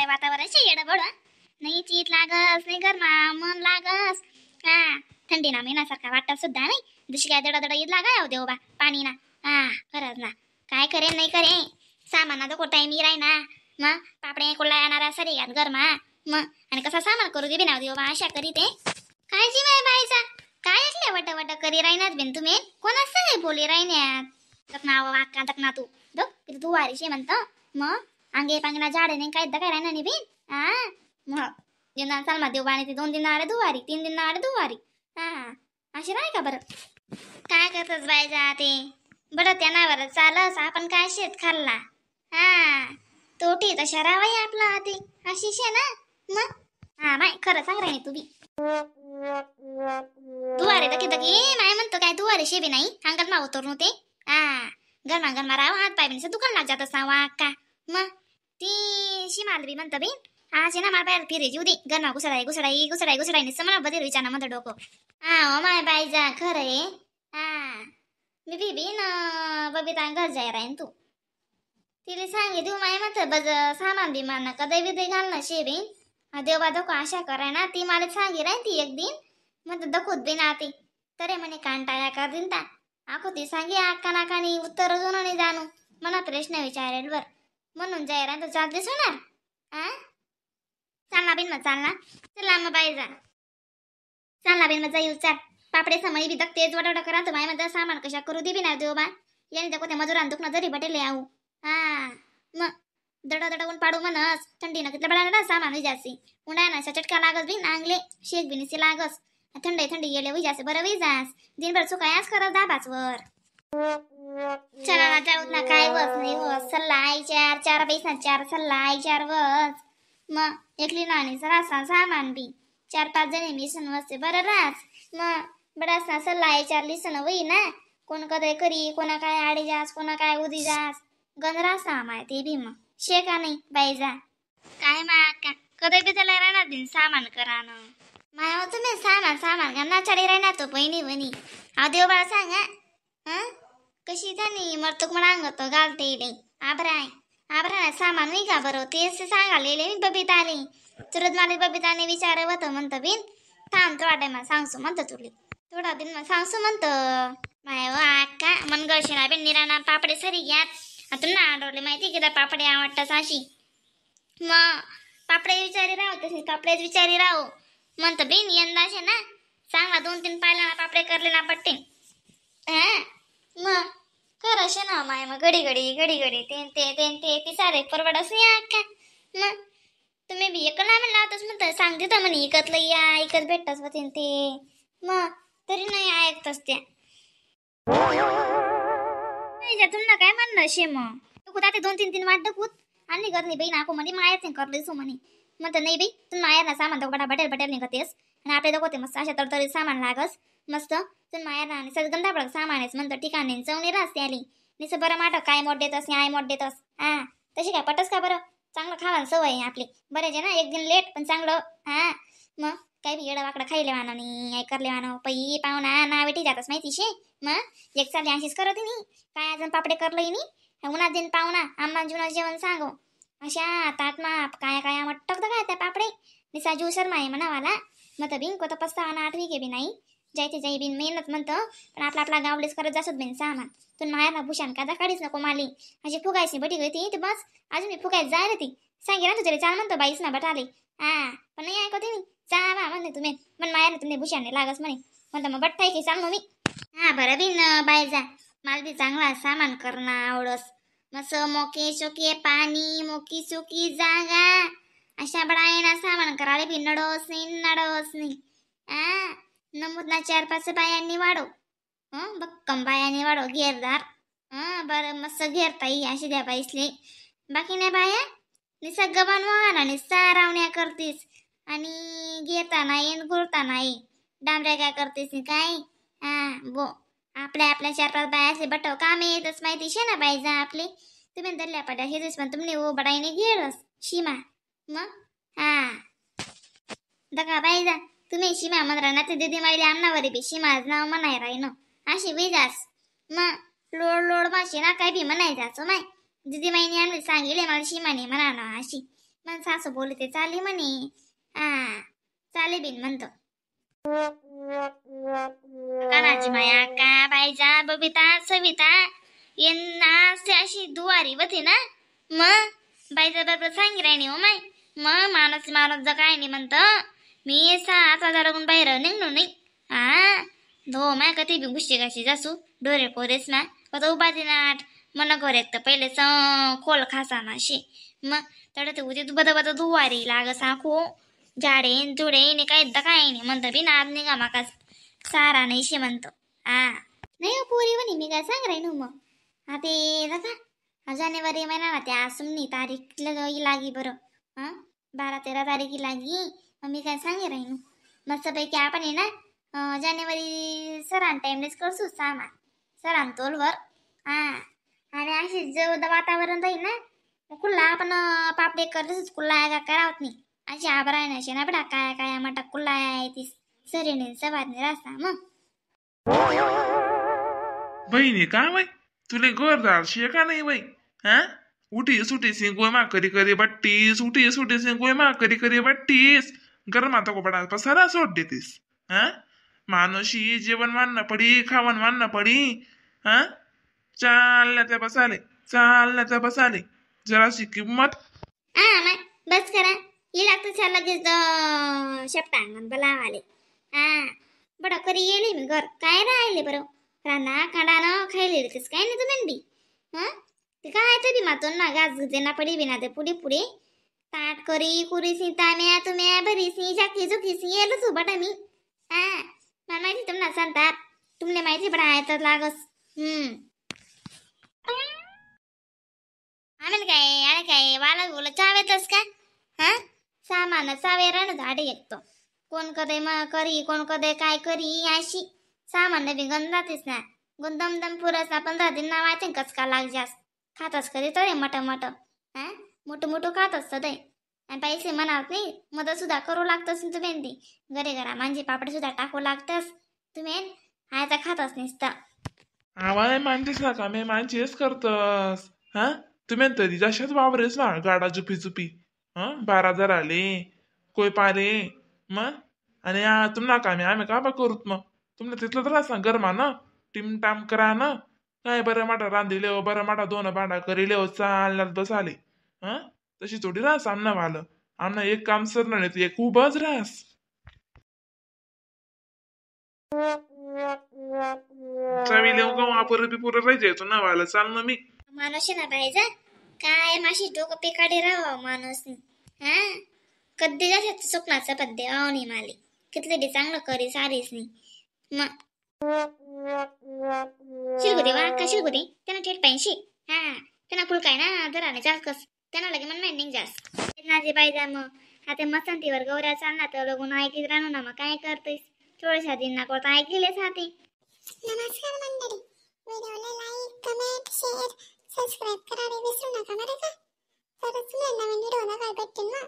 वातावरण शे येडं बडवा नाही चीत लागस नाही गरमा मन लागस हा थंडी ना महिन्यासारखा वाटत सुद्धा नाही दुसरी काय दड दड ईद लागा देव बा पाणी ना हा खरंच ना काय करे नाही करे सामान तो टाइम राही ना मग पापडे कोल्हा येणारा सरी घात गरमा मग आणि कसा सामान करू दे बिना देव बा अशा करी ते काय जीव आहे बाईचा काय ऐकले वट वट करी राहिनात बिन तुम्ही कोणाच नाही बोली राहिन्यात तक नाव वाक्का तक ना तू दो किती तू वारीशी म्हणतो मग अंगे पांगना झाडे नाही काय काय राहिना नाही बिन हा मग जिंदा सलमा देव बाणी ते 2 दिन आडे दुवारी 3 दिन आडे दुवारी हा अशी राय का बरं काय करतस बाई जाते बरं त्यानावर चालस आपण काय शेत खाल्ला हा तोटी तशा रावाई आपला आधी अशी शे ना मग हा बाई खरं सांग रे तू बी दुवारे तकी तकी माय म्हणतो काय दुवारे शेबी नाही अंगण मा उतरून ते हा गरमा गरमा राव हात पाय बिन दुकान लाग जात असा वाक्का मग ती शिमाल बी म्हणतं बी आज ना मला बाहेर फिरे जीव दे गरमा घुसडाई घुसडाई घुसडाई घुसडाई निसं मला बदल विचारना म्हणतं डोकं हा ओ माय बाई जा खरं आहे हा मी बी ना बबिता घर जाय राहीन तू तिला सांगे देऊ माय म्हणतं बज सामान बिमान कधी विधी घालणं शेबीन देवा धोका आशा कराय ना ती मला सांगे राहीन ती एक दिन म्हणतं दखोत बी ना ती तरे म्हणे कांटाळ्या कर दिन ता आखो ती सांगे आका नाकानी उत्तर अजून नाही जाणू मला प्रश्न विचारेल वर म्हणून जाय राहीन तर चाल दिस होणार आ चालना बिन मग चालना चला मग बाई जा चालना बिन मग जाई उचार पापडे समई बी तेज वडवड करा तर माय म्हणतं सामान कशा करू दे बी ना देऊ बा याने दाखवते मजुरान दुखणं जरी बटेले आऊ हा मग दडा दडा ऊन पाडू म्हणस थंडी न कितल्या बळा सामान होई जासी उन्हाळ्या ना चटका लागस बी नांगले शेक बी निसी लागस थंडी थंडी गेले होई जासे बरं होई जास दिनभर चुकायास करत दाबाच वर चला ना जाऊत ना काय वस नाही वस सल्ला आई चार पैसा 4 सल्ला आई 4 वस मग एकली नाणी सरासा सामान बी 4-5 जणी मिसन वसते बरं रास मग बडासा सल्ला आई 4 लिसन होई ना कोण कदय करी कोणा काय आडी जास कोणा काय उदी जास गंधरा सामाय ते बी मग शेका नाही बाई जा काय मा का कदय बी त्याला राहणार दिन सामान करानं माया तुम्ही सामान गन्ना चाडी राहणार तो बहिणी वणी देव बाळा सांगा हा कशी त्यानी मरतुक म्हणांगत घालते इले आबराय सामान नाही का बरं तेच सांगालेले मी बबिताले चुरत माले बबिताने विचारवत म्हणतं बिन थांब थोडा टाइम सांगसू म्हणतं तुले थोडा दिन मग सांगसू म्हणतं माय व आका मनगळशिना बिन निराणा पापडे सरी घ्यात आता ना आडवले माहिती की पापडे आवडतात साशी मग पापडे विचारी राव तसे पापडेच विचारी राव म्हणतं बिन यंदाशे ना चांगला 2-3 पायला पापडे करले ना पट्टे हा मग कर असे ना माय मग घडी ते ती सारे परवडस या का मग तुम्ही बी एक ना म्हणला आताच म्हणतं सांगते तर म्हणे इकतलं या इकत भेटतच होते ते मग तरी नाही ऐकतच त्या तुमना काय म्हणणं शे मग तू ते 2-3 वाट दखूत आणि घर नाही बाई नाको म्हणे मायाच करले सो म्हणे म्हणतं नाही बाई तू माया ना सामान तो बडा बटेल निघतेस आणि आपले दाखवते मस्त अशा तरतरी सामान लागस मस्त तू माया ना आणि सगळं गंधा पडक सामान आहेस म्हणतं ठिकाणी चवणी राहते आली निसं बरं माट काय मोठ देतस आय मोठ देतस हा तशी काय पटस का बरं चांगलं खावा सवय आहे आपली बरे जे ना एक दिन लेट पण चांगलं हा मग काही बी येडा वाकडा खायले वानो नाही ऐ करले वानो पै पाहुणा ना बेटी जातस माहिती शे मग एक चालली अशीच करत नाही काय अजून पापडे करलंय नाही उन्हात दिन पाहुणा आम्हा जुना जेवण सांगो अशा तात माप काय काय मट्टक काय त्या पापडे निसा जू शर्मा आहे म्हणावाला मग तर बिन कोत पस्तावा 8 विके बी नाही जायचे जाई बिन मेहनत म्हणतं पण आपला गावलेच करत जासत बिन सामान तू मायाला भूषण कादा काढीच नको माली अशी फुगायची बटी गई ती बस अजून मी फुगायच जाय रे ती सांगे ना तुझ्या चाल म्हणतो बाईस ना बटाले हा पण नाही ऐकते मी जावा म्हणते तुम्ही पण मायाला तुम्ही भूषण लागस म्हणे म्हणतं मग बट्टाय की सांग मी हा बरं बिन बाय जा मला बी चांगला सामान करणं आवडस मस्त मोके चोके पाणी मोकी चोकी जागा अशा बडायना सामान करायला बी नडोस नाही आ नमूद ना 4-5 बायांनी वाढव बक्कम बायांनी वाढव घेरदार बरं मस्त घेरताई अशी द्या बाईसले बाकी नाही बाया निसा गबान वाहन आणि सारावण्या करतीस आणि घेता नाही घुरता नाही डांबऱ्या काय करतेस काय बो आपल्या 4-5 बायाचे बटव काम येतच माहिती शे ना बाई जा आपले तुम्ही दल्ल्या पड्या हेच पण तुम्ही ओ बडाईने घेरस शिमा मग दका बाई जा तुम्ही शिमा म्हणरा ना ते दीदी माईले अन्नावरी बी शिमाज नाव म्हणाय राही न अशी विजास मग लोड माशी ना काय बी म्हणाय जाचो माय दीदी माईने आम्ही सांगितले मला शिमाने म्हणा ना अशी मग सासू बोलते चाली म्हणे. हा चाले बिन म्हणतो. कानाची माया का बाईजा बबिता सविता यांना अशी दुवारी होती ना. मग बाईचा बरोबर सांगी राहिनी हो माय. मग माणूस काय नाही म्हणत. मी 6,000 बाहेर निघलो नाही. हा धो माय कधी बी गुशी घाशी जासू डोरे पोरेस ना कत उभा दिनाट मन करे तर पहिले खोल खासा नाशी. मग तड ते उद्या बद बद दुवारी लाग साखो झाडे जुडे काय काय नाही म्हणत बी नाद निघा माका सारा नाही शे म्हणतो. हा नाही पोरी म्हणे मी काय सांग राही मग. हा ते नका जानेवारी महिना ना त्या सुमनी तारीख लागी बरं. हा 12-13 तारीख लागी. मग मी काय सांगे राहीन मस्तपैकी आपण आहे ना जानेवारी सरान टाइमलेस करसू सामान सरान तोलवर. हा आणि अशी जवळ वातावरण राहील ना कुल्ला आपण पापडे करतच कुल्ला का करावत नाही. अशी आबराय ना शेना बडा काय काय मटा कुल्ला आहे ती सरीने सवारने रास्ता. मग बहिणी काय बाई तुले गोरदार शे का नाही बाई. हा उठी सुटी से गोयमा करी करी बट्टीस उठी सुटी से गोयमा करी करी बट्टीस गरमा तो बडा पसारा सोड देतीस. हा मानुषी जेवण मानना पडी खावण मानना पडी. हा चालण्याच्या बसाले जराशी किंमत. हा बस करा ये लागतं लगेच शेपटांगण बोलावाले. हा बडा करी येले मी घर काय राहिले बरं राना खाडानं खायले कस काय नाही तुम्ही बी. हा ते काय तरी मातून ना गाज गुजे पडी बिना ते पुढे पुढे ताट करी कुरी सी ताम्या तुम्या भरी सी झाकी झुकी सी येलच हो बटा मी. हा मला माहिती तुम्हाला सांगतात तुमले माहिती बडा आहे तर लागस. आम्ही काय अरे काय वाला बोल चावेतस का. हा सामान चावे रण झाडे येतो कोण कदे मग करी कोण कदे काय करी अशी सामान बी गंधातीस ना गुंदम दम पुरस ना 15 दिन ना वाचन कचका लाग जास खातच कधी तरी मट हा मोठं खात असतं ते आणि पैसे म्हणावत नाही मदत सुद्धा करू लागतस तुम्ही ती घरी घरा मांजी पापड सुद्धा टाकू लागतस तुम्ही आता खातच नसतं. आम्हाला मानतेस ना का मी मानचीच करतस. हा तुम्ही तरी जशाच वावरेस ना गाडा जुपी जुपी. 12,000 आले कोय पारे मग आणि तुम्हाला का आम्ही का बा करूत मग तुम्हाला तिथलं तर असं गरमा ना टिम टाम करा ना काय बरं माटा रांधिले हो बरं माटा 2 भांडा करीले हो चालण्यात बसाले. तशी थोडी रास आमना वालं आमना एक काम सरणार नाही एक उभंच रास. चवी लिहून का वापर बिपुर राहायचो ना वाला चाल ना मी माणूस ना पाहिजे काय माशी डोकं पिकाडे राहावं माणूस. हा कधी जास्त स्वप्नाचं पद्य आवणी माली कितले बी चांगलं करी सारीच नाही. मग शिलगुदे वा का शिलगुदे त्यांना थेट 85. हा त्यांना फुल काय ना धराने जास्त त्यांना लगे मन माइंडिंग जास्त नाचे पाहिजे. मग आता मसंतीवर गौऱ्या चालणार तर लगून ऐकत राहू ना मग काय करतेस थोड्याशा दिना करता ऐकलेलेच हाते. नमस्कार मंडळी व्हिडिओला लाईक कमेंट शेअर सबस्क्राईब करायला विसरू नका बरं का. तरच नवीन व्हिडिओला काय भेटेल ना.